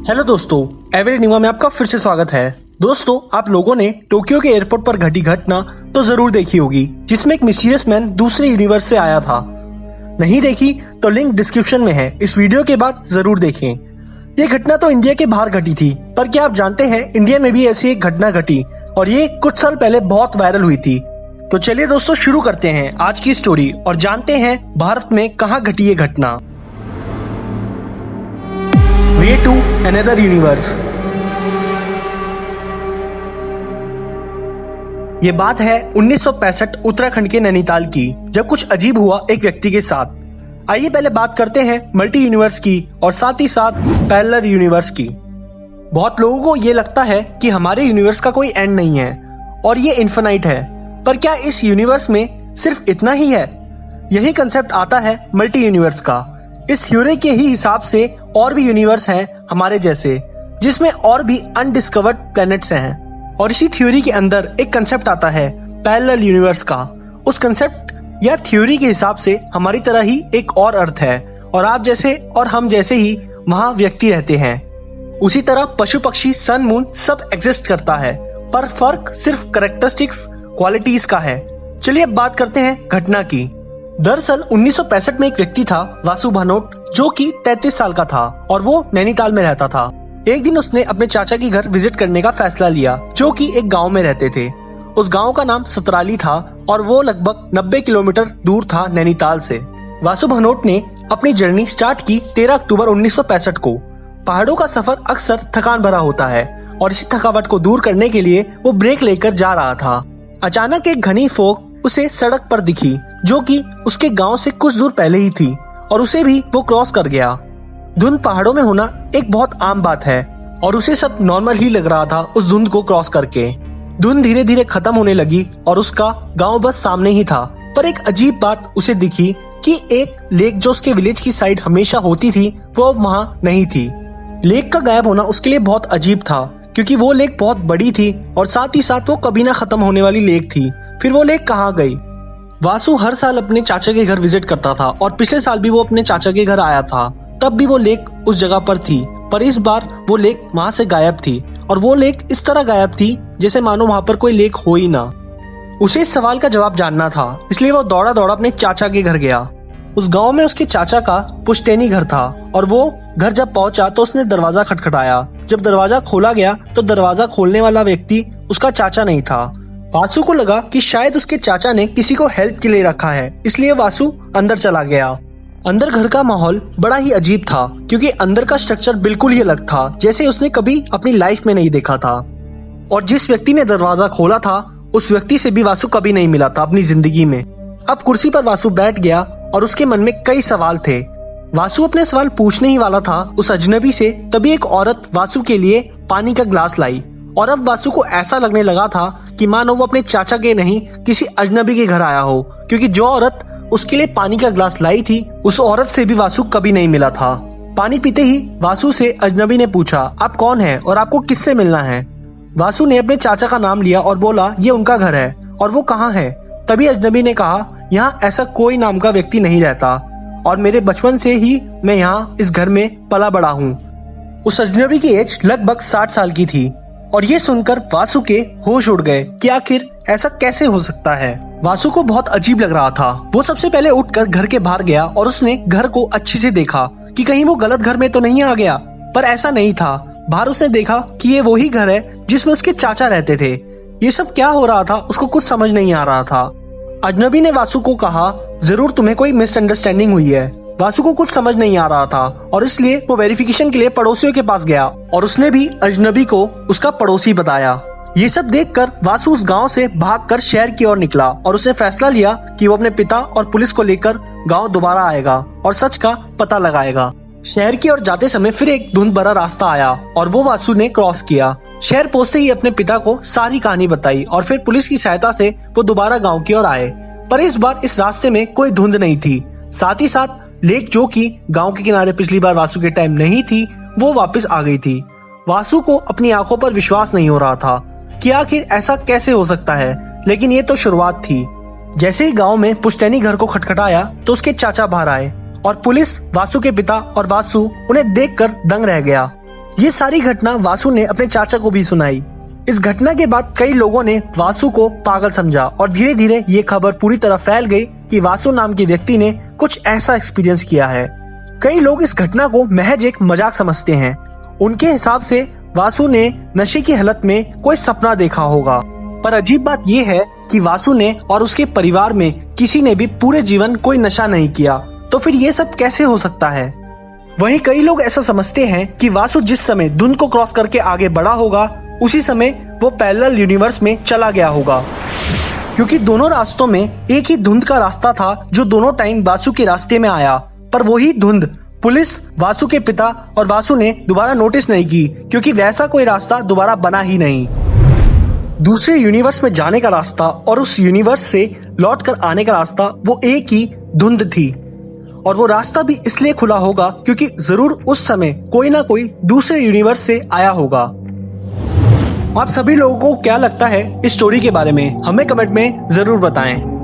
Hello दोस्तों, every news में आपका फिर से स्वागत है। दोस्तों, आप लोगों ने टोक्यो के एयरपोर्ट पर घटी घटना तो जरूर देखी होगी, जिसमें एक मिस्टीरियस मैन दूसरे यूनिवर्स से आया था। नहीं देखी तो लिंक डिस्क्रिप्शन में है, इस वीडियो के बाद जरूर देखें। ये घटना तो इंडिया के बाहर घटी थी, पर क्या आप जानते हैं इंडिया में भी ऐसी एक घटना घटी और ये कुछ साल पहले बहुत वायरल हुई थी। तो चलिए दोस्तों, शुरू करते हैं आज की स्टोरी और जानते हैं भारत में कहाँ घटी ये घटना। Way to another universe. ये बात है 1965 उत्तराखंड के नैनीताल की, जब कुछ अजीब हुआ एक व्यक्ति के साथ। आइए पहले बात करते हैं मल्टी यूनिवर्स की और साथ ही साथ पैरेलल यूनिवर्स की। बहुत लोगों को ये लगता है कि हमारे यूनिवर्स का कोई एंड नहीं है और ये इन्फिनाइट है, पर क्या इस यूनिवर्स में सिर्फ इतना ही है? यही कंसेप्ट आता है मल्टी यूनिवर्स का। इस थ्योरी के ही हिसाब से और भी यूनिवर्स हैं हमारे जैसे, जिसमें और भी अनडिस्कवर्ड प्लैनेट्स हैं। और इसी थ्योरी के अंदर एक कंसेप्ट आता है पैरेलल यूनिवर्स का। उस कंसेप्ट या थ्योरी के हिसाब से हमारी तरह ही एक और अर्थ है और आप जैसे और हम जैसे ही वहाँ व्यक्ति रहते हैं। उसी तरह पशु पक्षी सन मून सब एग्जिस्ट करता है, पर फर्क सिर्फ कैरेक्टरिस्टिक्स क्वालिटीज का है। चलिए अब बात करते हैं घटना की। दरअसल 1965 में एक व्यक्ति था वासु भानोट, जो कि 33 साल का था और वो नैनीताल में रहता था। एक दिन उसने अपने चाचा के घर विजिट करने का फैसला लिया, जो कि एक गांव में रहते थे। उस गांव का नाम सतराली था और वो लगभग 90 किलोमीटर दूर था नैनीताल से। वासु भानोट ने अपनी जर्नी स्टार्ट की 13 अक्टूबर 1965 को। पहाड़ों का सफर अक्सर थकान भरा होता है और इसी थकावट को दूर करने के लिए वो ब्रेक लेकर जा रहा था। अचानक एक घनी फोग उसे सड़क पर दिखी, जो कि उसके गांव से कुछ दूर पहले ही थी और उसे भी वो क्रॉस कर गया। धुंध पहाड़ों में होना एक बहुत आम बात है और उसे सब नॉर्मल ही लग रहा था उस धुंध को क्रॉस करके। धुंध धीरे धीरे खत्म होने लगी और उसका गांव बस सामने ही था, पर एक अजीब बात उसे दिखी कि एक लेक जो उसके विलेज की साइड हमेशा होती थी, वो वहाँ नहीं थी। लेक का गायब होना उसके लिए बहुत अजीब था, क्योंकि वो लेक बहुत बड़ी थी और साथ ही साथ वो कभी ना खत्म होने वाली लेक थी। फिर वो लेक कहाँ गई? वासु हर साल अपने चाचा के घर विजिट करता था और पिछले साल भी वो अपने चाचा के घर आया था, तब भी वो लेक उस जगह पर थी, पर इस बार वो लेक वहाँ से गायब थी और वो लेक इस तरह गायब थी जैसे मानो वहाँ पर कोई लेक हो ही ना। उसे इस सवाल का जवाब जानना था, इसलिए वो दौड़ा दौड़ा अपने चाचा के घर गया। उस गाँव में उसके चाचा का पुश्तैनी घर था और वो घर जब पहुंचा तो उसने दरवाजा खटखटाया। जब दरवाजा खोला गया तो दरवाजा खोलने वाला व्यक्ति उसका चाचा नहीं था। वासु को लगा कि शायद उसके चाचा ने किसी को हेल्प के लिए रखा है, इसलिए वासु अंदर चला गया। अंदर घर का माहौल बड़ा ही अजीब था, क्योंकि अंदर का स्ट्रक्चर बिल्कुल ही अलग था, जैसे उसने कभी अपनी लाइफ में नहीं देखा था। और जिस व्यक्ति ने दरवाजा खोला था, उस व्यक्ति से भी वासु कभी नहीं मिला था अपनी जिंदगी में। अब कुर्सी पर वासु बैठ गया और उसके मन में कई सवाल थे। वासु अपने सवाल पूछने ही वाला था उस अजनबी से, तभी एक औरत वासु के लिए पानी का ग्लास लाई और अब वासु को ऐसा लगने लगा था कि मानो वो अपने चाचा के नहीं किसी अजनबी के घर आया हो, क्योंकि जो औरत उसके लिए पानी का ग्लास लाई थी, उस औरत से भी वासु कभी नहीं मिला था। पानी पीते ही वासु से अजनबी ने पूछा, आप कौन है और आपको किससे मिलना है? वासु ने अपने चाचा का नाम लिया और बोला ये उनका घर है और वो कहाँ है। तभी अजनबी ने कहा, यहाँ ऐसा कोई नाम का व्यक्ति नहीं रहता और मेरे बचपन से ही मैं यहाँ इस घर में पला बड़ा हूँ। उस अजनबी की एज लगभग 60 साल की थी और ये सुनकर वासु के होश उड़ गए कि आखिर ऐसा कैसे हो सकता है। वासु को बहुत अजीब लग रहा था। वो सबसे पहले उठकर घर के बाहर गया और उसने घर को अच्छे से देखा कि कहीं वो गलत घर में तो नहीं आ गया, पर ऐसा नहीं था। बाहर उसने देखा कि ये वही घर है जिसमें उसके चाचा रहते थे। ये सब क्या हो रहा था उसको कुछ समझ नहीं आ रहा था। अजनबी ने वासु को कहा, जरूर तुम्हें कोई मिसअंडरस्टैंडिंग हुई है। वासु को कुछ समझ नहीं आ रहा था और इसलिए वो वेरिफिकेशन के लिए पड़ोसियों के पास गया और उसने भी अजनबी को उसका पड़ोसी बताया। ये सब देखकर वासु उस गांव से भागकर शहर की ओर निकला और उसने फैसला लिया कि वो अपने पिता और पुलिस को लेकर गांव दोबारा आएगा और सच का पता लगाएगा। शहर की ओर जाते समय फिर एक धुंध भरा रास्ता आया और वो वासु ने क्रॉस किया। शहर पहुंचते ही अपने पिता को सारी कहानी बताई और फिर पुलिस की सहायता से वो दोबारा गांव की ओर आए, पर इस बार इस रास्ते में कोई धुंध नहीं थी। साथ ही साथ लेक, जो कि गांव के किनारे पिछली बार वासु के टाइम नहीं थी, वो वापस आ गई थी। वासु को अपनी आंखों पर विश्वास नहीं हो रहा था कि आखिर ऐसा कैसे हो सकता है, लेकिन ये तो शुरुआत थी। जैसे ही गांव में पुश्तैनी घर को खटखटाया तो उसके चाचा बाहर आए और पुलिस, वासु के पिता और वासु उन्हें देखकर दंग रह गया। ये सारी घटना वासु ने अपने चाचा को भी सुनाई। इस घटना के बाद कई लोगों ने वासु को पागल समझा और धीरे धीरे ये खबर पूरी तरह फैल गई कि वासु नाम के व्यक्ति ने कुछ ऐसा एक्सपीरियंस किया है। कई लोग इस घटना को महज एक मजाक समझते हैं। उनके हिसाब से वासु ने नशे की हालत में कोई सपना देखा होगा। पर अजीब बात यह है कि वासु ने और उसके परिवार में किसी ने भी पूरे जीवन कोई नशा नहीं किया, तो फिर ये सब कैसे हो सकता है। वहीं कई लोग ऐसा समझते हैं कि वासु जिस समय धुंध को क्रॉस करके आगे बढ़ा होगा उसी समय वो पैरेलल यूनिवर्स में चला गया होगा, क्योंकि दोनों रास्तों में एक ही धुंध का रास्ता था जो दोनों टाइम वासु के रास्ते में आया। पर वही धुंध पुलिस, वासु के पिता और वासु ने दोबारा नोटिस नहीं की, क्योंकि वैसा कोई रास्ता दोबारा बना ही नहीं। दूसरे यूनिवर्स में जाने का रास्ता और उस यूनिवर्स से लौट कर आने का रास्ता वो एक ही धुंध थी, और वो रास्ता भी इसलिए खुला होगा क्योंकि जरूर उस समय कोई ना कोई दूसरे यूनिवर्स से आया होगा। आप सभी लोगों को क्या लगता है इस स्टोरी के बारे में, हमें कमेंट में जरूर बताएं।